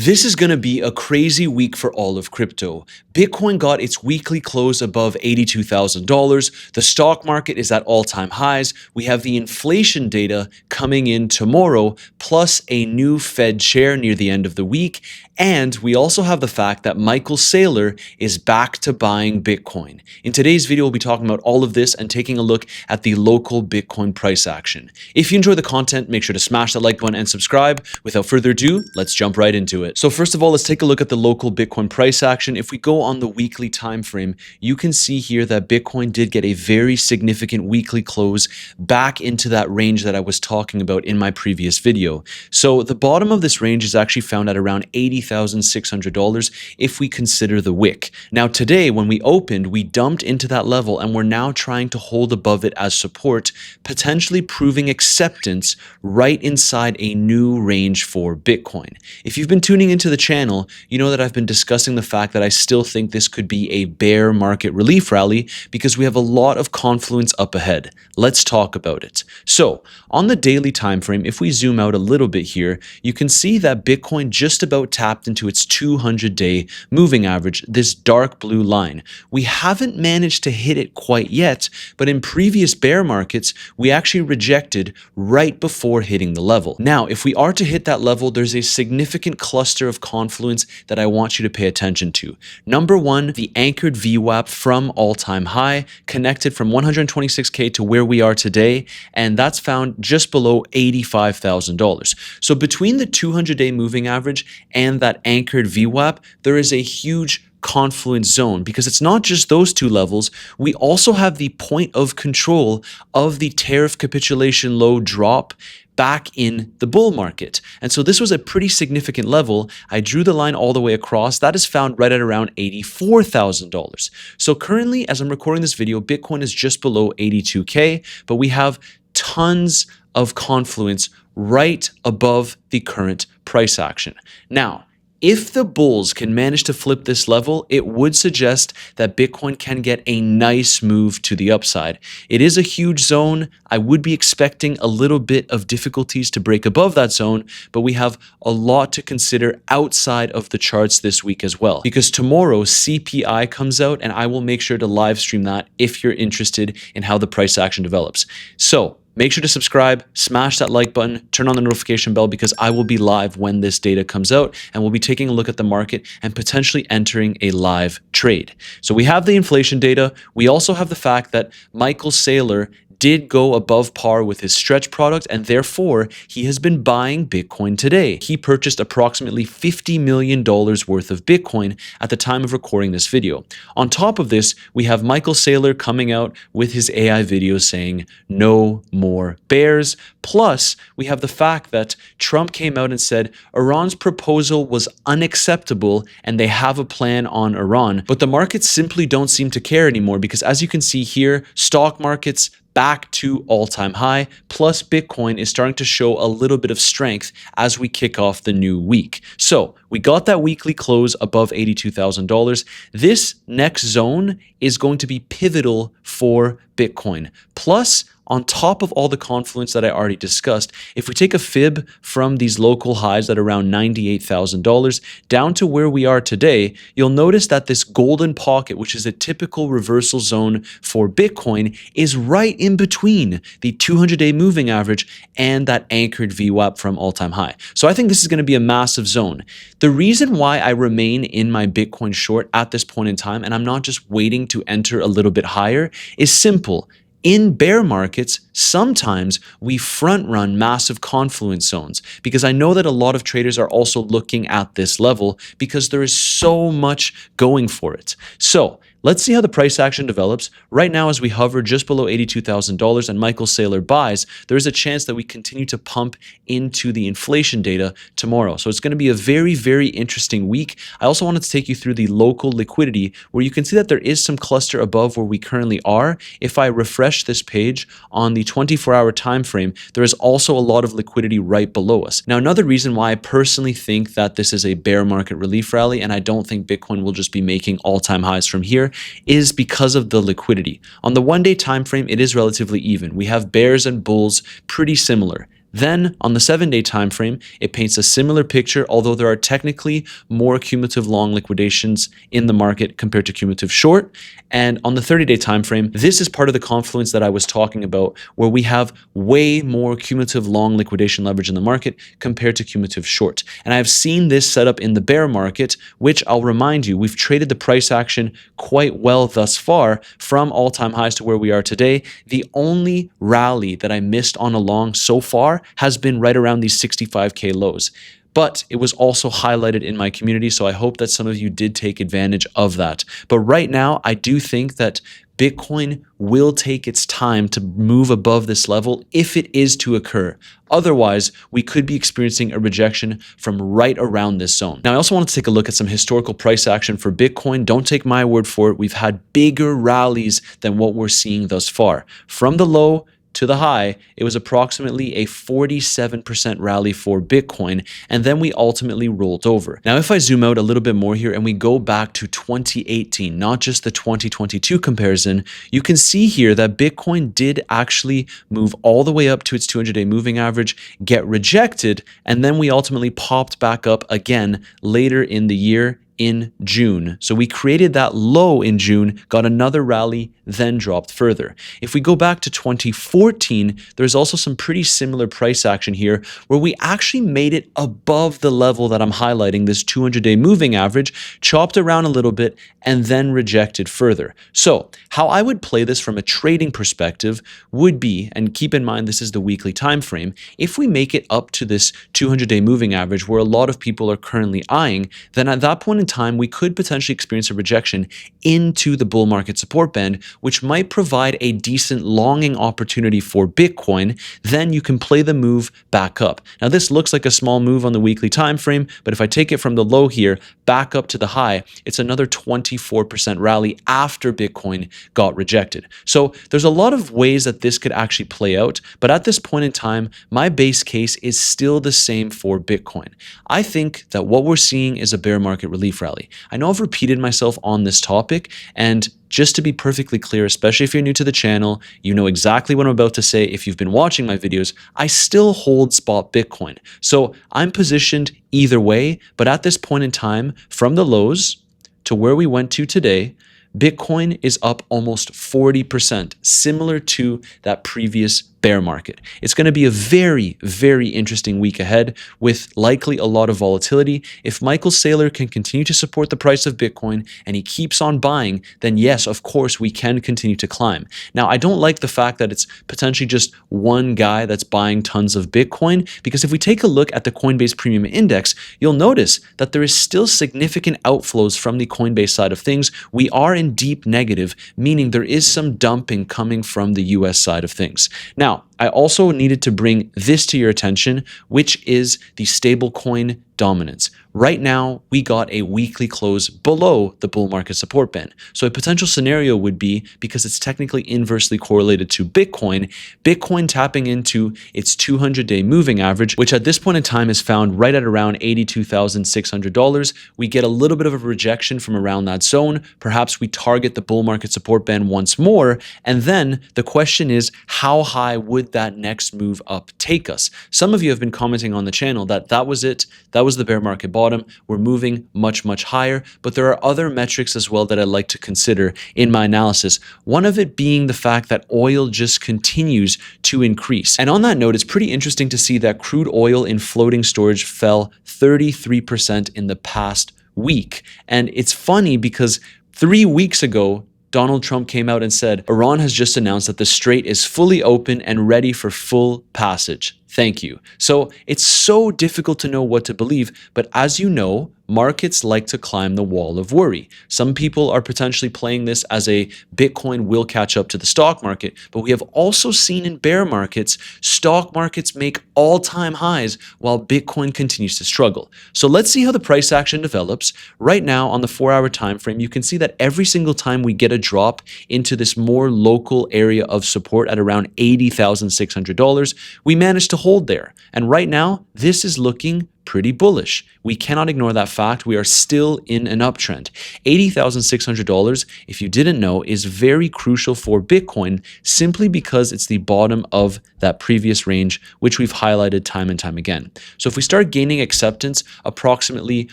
This is going to be a crazy week for all of crypto. Bitcoin got its weekly close above $82,000. The stock market is at all-time highs. We have the inflation data coming in tomorrow, plus a new Fed chair near the end of the week. And we also have the fact that Michael Saylor is back to buying Bitcoin. In today's video, we'll be talking about all of this and taking a look at the local Bitcoin price action. If you enjoy the content, make sure to smash that like button and subscribe. Without further ado, let's jump right into it. So first of all, let's take a look at the local Bitcoin price action. If we go on the weekly time frame, you can see here that Bitcoin did get a very significant weekly close back into that range that I was talking about in my previous video. So the bottom of this range is actually found at around $80,600 if we consider the wick. Now today, when we opened, we dumped into that level and we're now trying to hold above it as support, potentially proving acceptance right inside a new range for Bitcoin. If you've been tuning into the channel, you know that I've been discussing the fact that I still think this could be a bear market relief rally because we have a lot of confluence up ahead. Let's talk about it. So on the daily time frame, if we zoom out a little bit here, you can see that Bitcoin just about tapped into its 200-day moving average, this dark blue line. We haven't managed to hit it quite yet, but in previous bear markets, we actually rejected right before hitting the level. Now, if we are to hit that level, there's a significant cluster of confluence that I want you to pay attention to. Number one, the anchored VWAP from all-time high, connected from 126K to where we are today, and that's found just below $85,000. So between the 200-day moving average and that anchored VWAP, there is a huge confluence zone because it's not just those two levels. We also have the point of control of the tariff capitulation low drop back in the bull market. And so this was a pretty significant level. I drew the line all the way across. That is found right at around $84,000. So currently, as I'm recording this video, Bitcoin is just below 82K, but we have tons of confluence right above the current price action. Now, if the bulls can manage to flip this level, it would suggest that Bitcoin can get a nice move to the upside. It is a huge zone. I would be expecting a little bit of difficulties to break above that zone, but we have a lot to consider outside of the charts this week as well. Because tomorrow CPI comes out and I will make sure to live stream that if you're interested in how the price action develops. So make sure to subscribe, smash that like button, turn on the notification bell because I will be live when this data comes out and we'll be taking a look at the market and potentially entering a live trade. So we have the inflation data. We also have the fact that Michael Saylor did go above par with his stretch product and therefore he has been buying Bitcoin today. He purchased approximately $50 million worth of Bitcoin at the time of recording this video. On top of this, we have Michael Saylor coming out with his AI video saying no more bears. Plus, we have the fact that Trump came out and said Iran's proposal was unacceptable and they have a plan on Iran. But the markets simply don't seem to care anymore because as you can see here, stock markets back to all-time high, plus Bitcoin is starting to show a little bit of strength as we kick off the new week. So we got that weekly close above $82,000. This next zone is going to be pivotal for Bitcoin. Plus, on top of all the confluence that I already discussed, if we take a fib from these local highs at around $98,000 down to where we are today, you'll notice that this golden pocket, which is a typical reversal zone for Bitcoin, is right in between the 200-day moving average and that anchored VWAP from all-time high. So I think this is going to be a massive zone. The reason why I remain in my Bitcoin short at this point in time, and I'm not just waiting to enter a little bit higher, is simple. In bear markets, sometimes we front run massive confluence zones because I know that a lot of traders are also looking at this level because there is so much going for it. So let's see how the price action develops. Right now, as we hover just below $82,000 and Michael Saylor buys, there is a chance that we continue to pump into the inflation data tomorrow. So it's going to be a very, very interesting week. I also wanted to take you through the local liquidity where you can see that there is some cluster above where we currently are. If I refresh this page on the 24-hour time frame, there is also a lot of liquidity right below us. Now, another reason why I personally think that this is a bear market relief rally and I don't think Bitcoin will just be making all-time highs from here is because of the liquidity. On the one-day time frame, it is relatively even. We have bears and bulls pretty similar. Then on the 7-day time frame, it paints a similar picture, although there are technically more cumulative long liquidations in the market compared to cumulative short. And on the 30-day time frame, this is part of the confluence that I was talking about, where we have way more cumulative long liquidation leverage in the market compared to cumulative short. And I've seen this set up in the bear market, which I'll remind you, we've traded the price action quite well thus far from all-time highs to where we are today. The only rally that I missed on a long so far has been right around these 65K lows. But it was also highlighted in my community, so I hope that some of you did take advantage of that. But right now, I do think that Bitcoin will take its time to move above this level if it is to occur. Otherwise, we could be experiencing a rejection from right around this zone. Now, I also want to take a look at some historical price action for Bitcoin. Don't take my word for it. We've had bigger rallies than what we're seeing thus far. From the low to the high, it was approximately a 47% rally for Bitcoin, and then we ultimately rolled over. Now, if I zoom out a little bit more here and we go back to 2018, not just the 2022 comparison, you can see here that Bitcoin did actually move all the way up to its 200-day moving average, get rejected, and then we ultimately popped back up again later in the year in June. So we created that low in June, got another rally, then dropped further. If we go back to 2014, there's also some pretty similar price action here where we actually made it above the level that I'm highlighting, this 200-day moving average, chopped around a little bit, and then rejected further. So how I would play this from a trading perspective would be, and keep in mind this is the weekly time frame, if we make it up to this 200-day moving average where a lot of people are currently eyeing, then at that point in time, we could potentially experience a rejection into the bull market support band, which might provide a decent longing opportunity for Bitcoin. Then you can play the move back up. Now, this looks like a small move on the weekly time frame, but if I take it from the low here back up to the high, it's another 24% rally after Bitcoin got rejected. So there's a lot of ways that this could actually play out, but at this point in time, my base case is still the same for Bitcoin. I think that what we're seeing is a bear market relief rally. I know I've repeated myself on this topic, and just to be perfectly clear, especially if you're new to the channel, you know exactly what I'm about to say. If you've been watching my videos, I still hold spot Bitcoin. So I'm positioned either way, but at this point in time, from the lows to where we went to today, Bitcoin is up almost 40%, similar to that previous bear market. It's going to be a very, very interesting week ahead with likely a lot of volatility. If Michael Saylor can continue to support the price of Bitcoin and he keeps on buying, then yes, of course, we can continue to climb. Now, I don't like the fact that it's potentially just one guy that's buying tons of Bitcoin, because if we take a look at the Coinbase Premium Index, you'll notice that there is still significant outflows from the Coinbase side of things. We are in deep negative, meaning there is some dumping coming from the US side of things. Now, I also needed to bring this to your attention, which is the stablecoin dominance. Right now, we got a weekly close below the bull market support band. So a potential scenario would be, because it's technically inversely correlated to Bitcoin, Bitcoin tapping into its 200-day moving average, which at this point in time is found right at around $82,600. We get a little bit of a rejection from around that zone. Perhaps we target the bull market support band once more. And then the question is, how high would that next move up take us? Some of you have been commenting on the channel that was it. That was the bear market bottom. We're moving much, much higher, but there are other metrics as well that I like to consider in my analysis. One of it being the fact that oil just continues to increase. And on that note, it's pretty interesting to see that crude oil in floating storage fell 33% in the past week. And it's funny because 3 weeks ago, Donald Trump came out and said, Iran has just announced that the strait is fully open and ready for full passage. Thank you. So it's so difficult to know what to believe, but as you know, markets like to climb the wall of worry. Some people are potentially playing this as a Bitcoin will catch up to the stock market, but we have also seen in bear markets, stock markets make all-time highs while Bitcoin continues to struggle. So let's see how the price action develops. Right now on the 4-hour time frame, you can see that every single time we get a drop into this more local area of support at around $80,600, we manage to hold there. And right now, this is looking pretty bullish. We cannot ignore that fact. We are still in an uptrend. $80,600, if you didn't know, is very crucial for Bitcoin simply because it's the bottom of that previous range, which we've highlighted time and time again. So if we start gaining acceptance approximately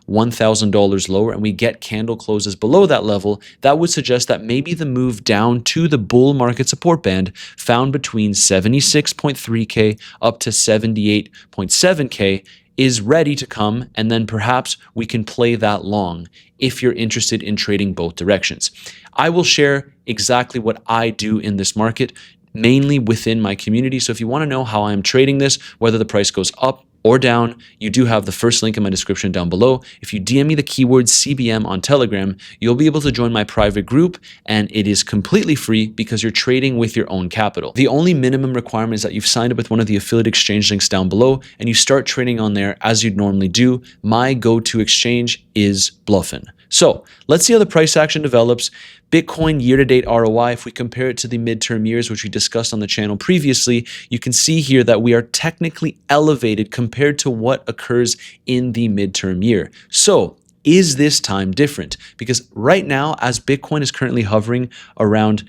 $1,000 lower and we get candle closes below that level, that would suggest that maybe the move down to the bull market support band found between 76.3K up to 78.7K is ready to come, and then perhaps we can play that long if you're interested in trading both directions. I will share exactly what I do in this market, mainly within my community. So if you want to know how I'm trading this, whether the price goes up or down, you do have the first link in my description down below. If you DM me the keyword CBM on Telegram, you'll be able to join my private group, and it is completely free because you're trading with your own capital. The only minimum requirement is that you've signed up with one of the affiliate exchange links down below and you start trading on there as you'd normally do. My go-to exchange is Bluffin. So let's see how the price action develops. Bitcoin year-to-date ROI, if we compare it to the midterm years, which we discussed on the channel previously, you can see here that we are technically elevated compared to what occurs in the midterm year. So is this time different? Because right now, as Bitcoin is currently hovering around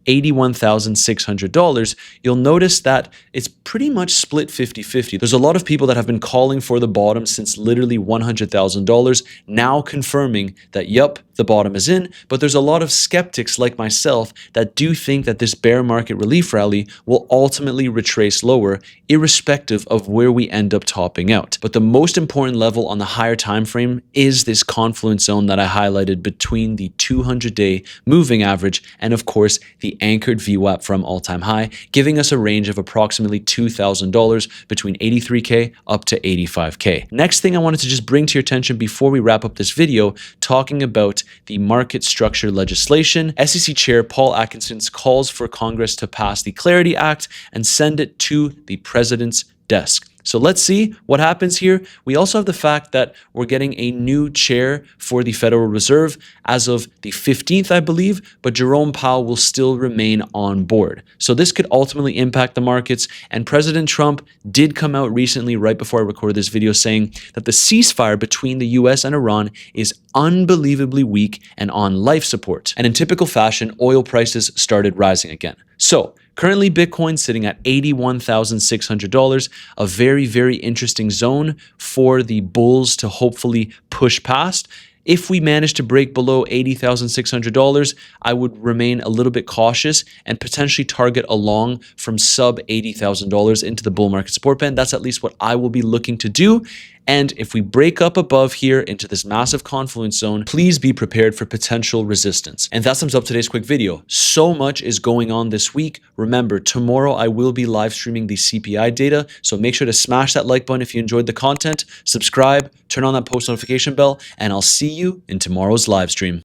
$81,600, you'll notice that it's pretty much split 50-50. There's a lot of people that have been calling for the bottom since literally $100,000, now confirming that, yup, the bottom is in, but there's a lot of skeptics like myself that do think that this bear market relief rally will ultimately retrace lower, irrespective of where we end up topping out. But the most important level on the higher time frame is this confluence zone that I highlighted between the 200-day moving average and, of course, the anchored VWAP from all-time high, giving us a range of approximately $2,000 between 83K up to 85K. Next thing I wanted to just bring to your attention before we wrap up this video, talking about the market structure legislation. SEC Chair Paul Atkinson calls for Congress to pass the Clarity Act and send it to the president's desk. So let's see what happens here. We also have the fact that we're getting a new chair for the Federal Reserve as of the 15th, I believe, but Jerome Powell will still remain on board. So this could ultimately impact the markets. And President Trump did come out recently, right before I recorded this video, saying that the ceasefire between the US and Iran is unbelievably weak and on life support. And in typical fashion, oil prices started rising again. So currently, Bitcoin sitting at $81,600, a very, very interesting zone for the bulls to hopefully push past. If we manage to break below $80,600, I would remain a little bit cautious and potentially target a long from sub $80,000 into the bull market support band. That's at least what I will be looking to do. And if we break up above here into this massive confluence zone, please be prepared for potential resistance. And that sums up today's quick video. So much is going on this week. Remember, tomorrow I will be live streaming the CPI data. So make sure to smash that like button if you enjoyed the content, subscribe, turn on that post notification bell, and I'll see you in tomorrow's live stream.